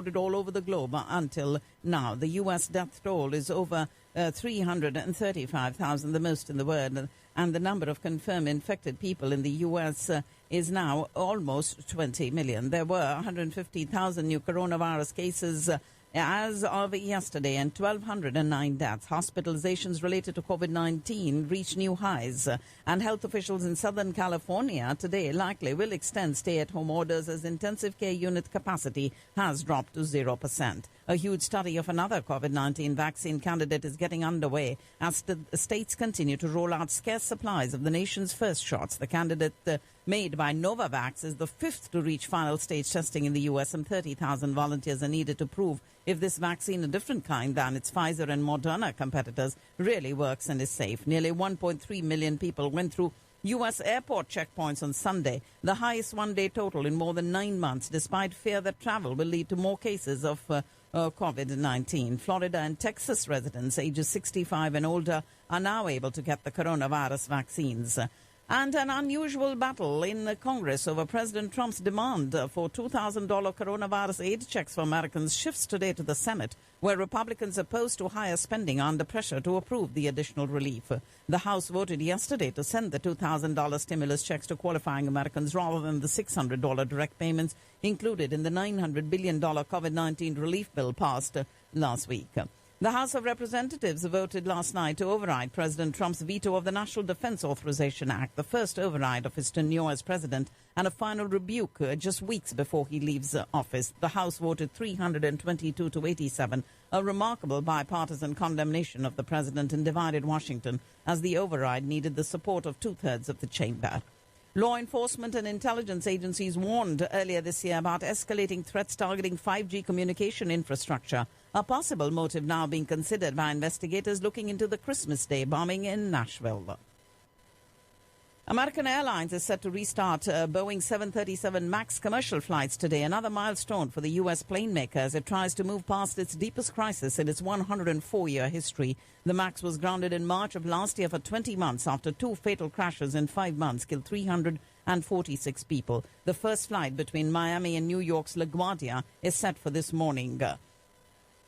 recorded all over the globe until now. The U.S. death toll is over 335,000, the most in the world, and the number of confirmed infected people in the U.S. Is now almost 20 million. There were 150,000 new coronavirus cases as of yesterday, and 1,209 deaths. Hospitalizations related to COVID-19 reached new highs, and health officials in Southern California today likely will extend stay-at-home orders as intensive care unit capacity has dropped to 0%. A huge study of another COVID-19 vaccine candidate is getting underway as the states continue to roll out scarce supplies of the nation's first shots. The candidate made by Novavax is the fifth to reach final stage testing in the U.S., and 30,000 volunteers are needed to prove if this vaccine, a different kind than its Pfizer and Moderna competitors, really works and is safe. Nearly 1.3 million people went through U.S. airport checkpoints on Sunday, the highest one-day total in more than 9 months, despite fear that travel will lead to more cases of COVID-19. Florida and Texas residents ages 65 and older are now able to get the coronavirus vaccines. And an unusual battle in Congress over President Trump's demand for $2,000 coronavirus aid checks for Americans shifts today to the Senate, where Republicans opposed to higher spending are under pressure to approve the additional relief. The House voted yesterday to send the $2,000 stimulus checks to qualifying Americans rather than the $600 direct payments included in the $900 billion COVID-19 relief bill passed last week. The House of Representatives voted last night to override President Trump's veto of the National Defense Authorization Act, the first override of his tenure as president, and a final rebuke just weeks before he leaves office. The House voted 322 to 87, a remarkable bipartisan condemnation of the president, and divided Washington, as the override needed the support of two-thirds of the chamber. Law enforcement and intelligence agencies warned earlier this year about escalating threats targeting 5G communication infrastructure, a possible motive now being considered by investigators looking into the Christmas Day bombing in Nashville. American Airlines is set to restart Boeing 737 MAX commercial flights today, another milestone for the U.S. plane maker as it tries to move past its deepest crisis in its 104-year history. The MAX was grounded in March of last year for 20 months after two fatal crashes in 5 months killed 346 people. The first flight between Miami and New York's LaGuardia is set for this morning.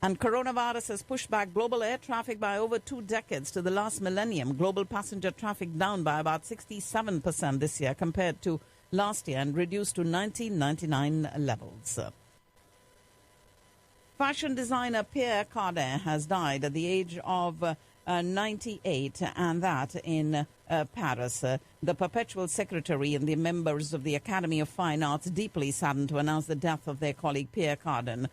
And coronavirus has pushed back global air traffic by over 2 decades to the last millennium. Global passenger traffic down by about 67% this year compared to last year and reduced to 1999 levels. Fashion designer Pierre Cardin has died at the age of 98, and that in Paris. The perpetual secretary and the members of the Academy of Fine Arts deeply saddened to announce the death of their colleague Pierre Cardin.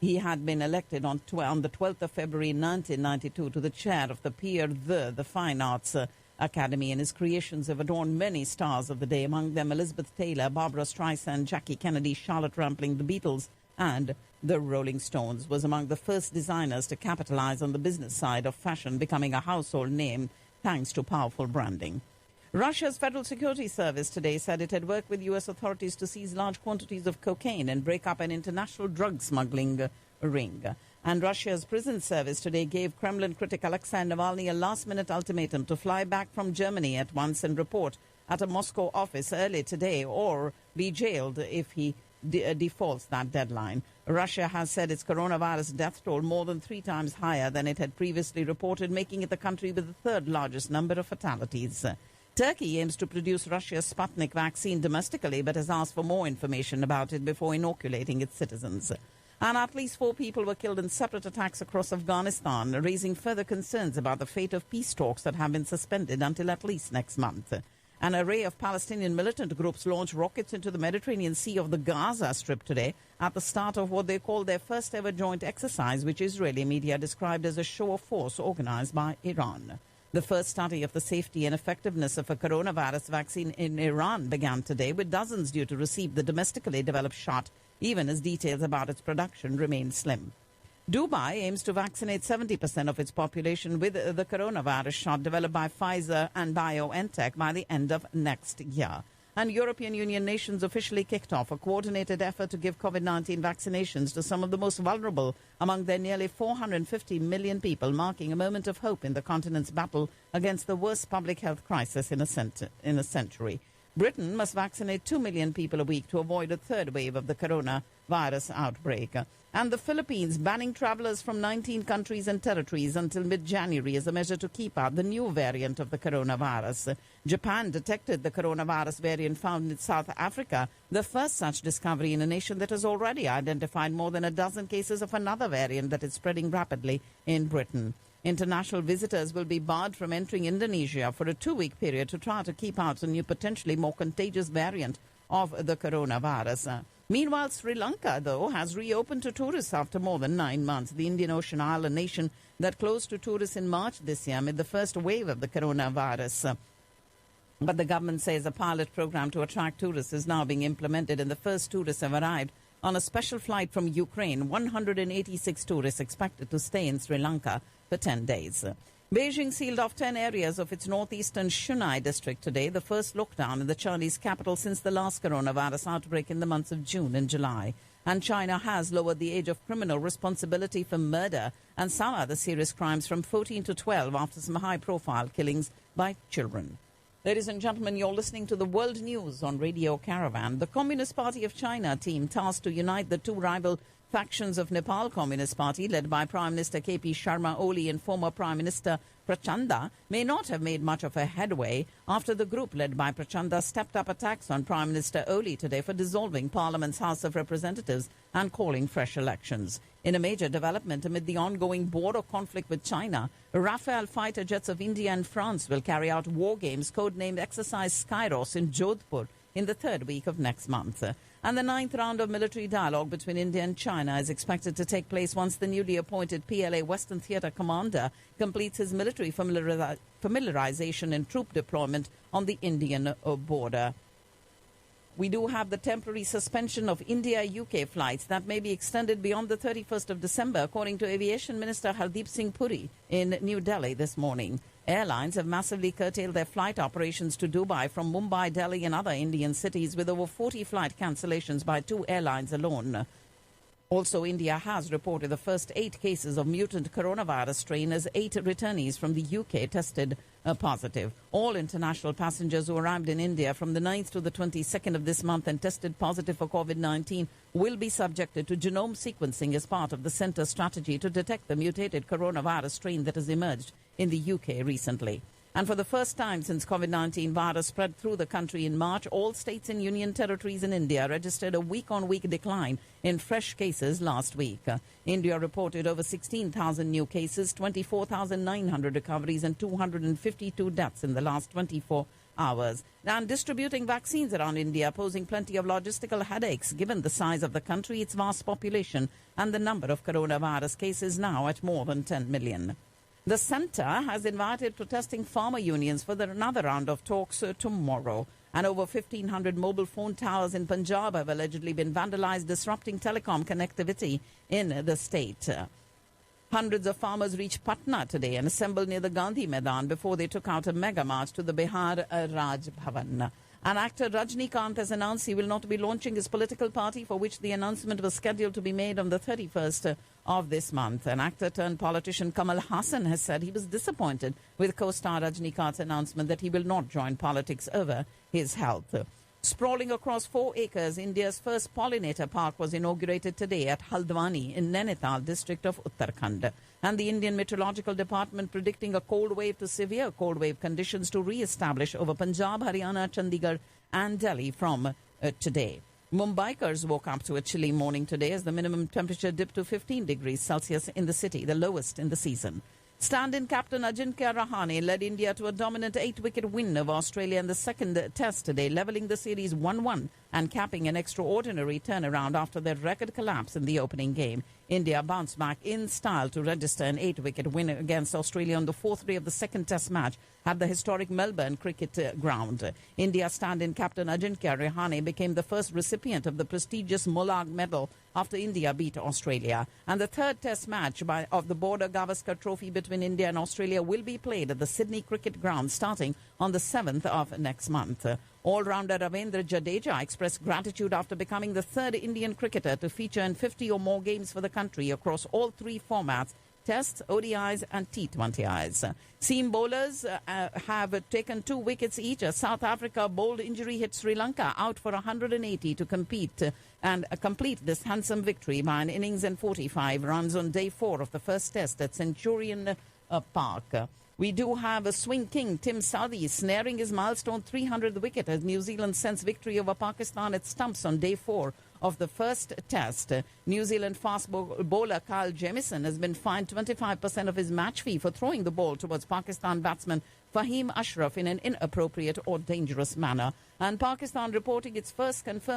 He had been elected on the 12th of February 1992 to the chair of the the Fine Arts Academy, and his creations have adorned many stars of the day, among them Elizabeth Taylor, Barbara Streisand, Jackie Kennedy, Charlotte Rampling, the Beatles, and the Rolling Stones. Was among the first designers to capitalize on the business side of fashion, becoming a household name thanks to powerful branding. Russia's Federal Security Service today said it had worked with U.S. authorities to seize large quantities of cocaine and break up an international drug smuggling ring. And Russia's prison service today gave Kremlin critic Alexei Navalny a last-minute ultimatum to fly back from Germany at once and report at a Moscow office early today or be jailed if he defaults that deadline. Russia has said its coronavirus death toll more than 3 times higher than it had previously reported, making it the country with the third largest number of fatalities. Turkey aims to produce Russia's Sputnik vaccine domestically, but has asked for more information about it before inoculating its citizens. And at least 4 people were killed in separate attacks across Afghanistan, raising further concerns about the fate of peace talks that have been suspended until at least next month. An array of Palestinian militant groups launched rockets into the Mediterranean Sea of the Gaza Strip today at the start of what they call their first ever joint exercise, which Israeli media described as a show of force organized by Iran. The first study of the safety and effectiveness of a coronavirus vaccine in Iran began today, with dozens due to receive the domestically developed shot, even as details about its production remain slim. Dubai aims to vaccinate 70% of its population with the coronavirus shot developed by Pfizer and BioNTech by the end of next year. And European Union nations officially kicked off a coordinated effort to give COVID-19 vaccinations to some of the most vulnerable among their nearly 450 million people, marking a moment of hope in the continent's battle against the worst public health crisis in a century. Britain must vaccinate 2 million people a week to avoid a third wave of the coronavirus outbreak. And the Philippines banning travelers from 19 countries and territories until mid-January as a measure to keep out the new variant of the coronavirus. Japan detected the coronavirus variant found in South Africa, the first such discovery in a nation that has already identified more than a dozen cases of another variant that is spreading rapidly in Britain. International visitors will be barred from entering Indonesia for a 2-week period to try to keep out a new potentially more contagious variant of the coronavirus. Meanwhile, Sri Lanka, though, has reopened to tourists after more than 9 months. The Indian Ocean island nation that closed to tourists in March this year amid the first wave of the coronavirus. But the government says a pilot program to attract tourists is now being implemented, and the first tourists have arrived on a special flight from Ukraine. 186 tourists expected to stay in Sri Lanka for 10 days. Beijing sealed off 10 areas of its northeastern Shunai district today, the first lockdown in the Chinese capital since the last coronavirus outbreak in the months of June and July. And China has lowered the age of criminal responsibility for murder and some other serious crimes from 14 to 12 after some high-profile killings by children. Ladies and gentlemen, you're listening to the World News on Radio Caravan. The Communist Party of China team tasked to unite the two rival factions of Nepal Communist Party, led by Prime Minister KP Sharma Oli and former Prime Minister Prachanda, may not have made much of a headway after the group led by Prachanda stepped up attacks on Prime Minister Oli today for dissolving Parliament's House of Representatives and calling fresh elections. In a major development amid the ongoing border conflict with China, Rafale fighter jets of India and France will carry out war games codenamed Exercise Skyros in Jodhpur in the third week of next month. And the 9th round of military dialogue between India and China is expected to take place once the newly appointed PLA Western Theatre commander completes his military familiarization and troop deployment on the Indian border. We do have the temporary suspension of India-UK flights that may be extended beyond the 31st of December, according to Aviation Minister Hardeep Singh Puri in New Delhi this morning. Airlines have massively curtailed their flight operations to Dubai from Mumbai, Delhi and other Indian cities, with over 40 flight cancellations by 2 airlines alone. Also, India has reported the first 8 cases of mutant coronavirus strain as 8 returnees from the UK tested positive. All international passengers who arrived in India from the 9th to the 22nd of this month and tested positive for COVID-19 will be subjected to genome sequencing as part of the centre's strategy to detect the mutated coronavirus strain that has emerged in the UK recently. And for the first time since COVID-19 virus spread through the country in March, all states and union territories in India registered a week-on-week decline in fresh cases last week. India reported over 16,000 new cases, 24,900 recoveries and 252 deaths in the last 24 hours. And distributing vaccines around India posing plenty of logistical headaches given the size of the country, its vast population and the number of coronavirus cases now at more than 10 million. The centre has invited protesting farmer unions for another round of talks tomorrow. And over 1,500 mobile phone towers in Punjab have allegedly been vandalized, disrupting telecom connectivity in the state. Hundreds of farmers reached Patna today and assembled near the Gandhi Maidan before they took out a mega march to the Bihar Raj Bhavan. And actor Rajnikant has announced he will not be launching his political party, for which the announcement was scheduled to be made on the 31st of this month. An actor-turned-politician Kamal Hassan has said he was disappointed with co-star Rajnikant's announcement that he will not join politics over his health. Sprawling across 4 acres, India's first pollinator park was inaugurated today at Haldwani in Nainital district of Uttarakhand. And the Indian Meteorological Department predicting a cold wave to severe cold wave conditions to re-establish over Punjab, Haryana, Chandigarh and Delhi from today. Mumbaikars woke up to a chilly morning today as the minimum temperature dipped to 15 degrees Celsius in the city, the lowest in the season. Stand-in captain Ajinkya Rahane led India to a dominant 8-wicket win over Australia in the second test today, levelling the series 1-1 and capping an extraordinary turnaround after their record collapse in the opening game. India bounced back in style to register an 8-wicket win against Australia on the 4th day of the second test match at the historic Melbourne cricket ground. India stand-in captain Ajinkya Rahane became the first recipient of the prestigious Molag medal after India beat Australia. And the third test match of the Border Gavaskar Trophy between India and Australia will be played at the Sydney Cricket Ground starting on the 7th of next month. All-rounder Ravindra Jadeja expressed gratitude after becoming the third Indian cricketer to feature in 50 or more games for the country across all 3 formats, Tests, ODIs and T20Is. Seam bowlers have taken 2 wickets each. South Africa bowled injury hit Sri Lanka out for 180 to compete and complete this handsome victory by an innings and 45 runs on day 4 of the first test at Centurion Park. We do have a swing king, Tim Southee, snaring his milestone 300th wicket as New Zealand sends victory over Pakistan at stumps on day 4 of the first test. New Zealand fast bowler Kyle Jamieson has been fined 25% of his match fee for throwing the ball towards Pakistan batsman Fahim Ashraf in an inappropriate or dangerous manner. And Pakistan reporting its first confirmed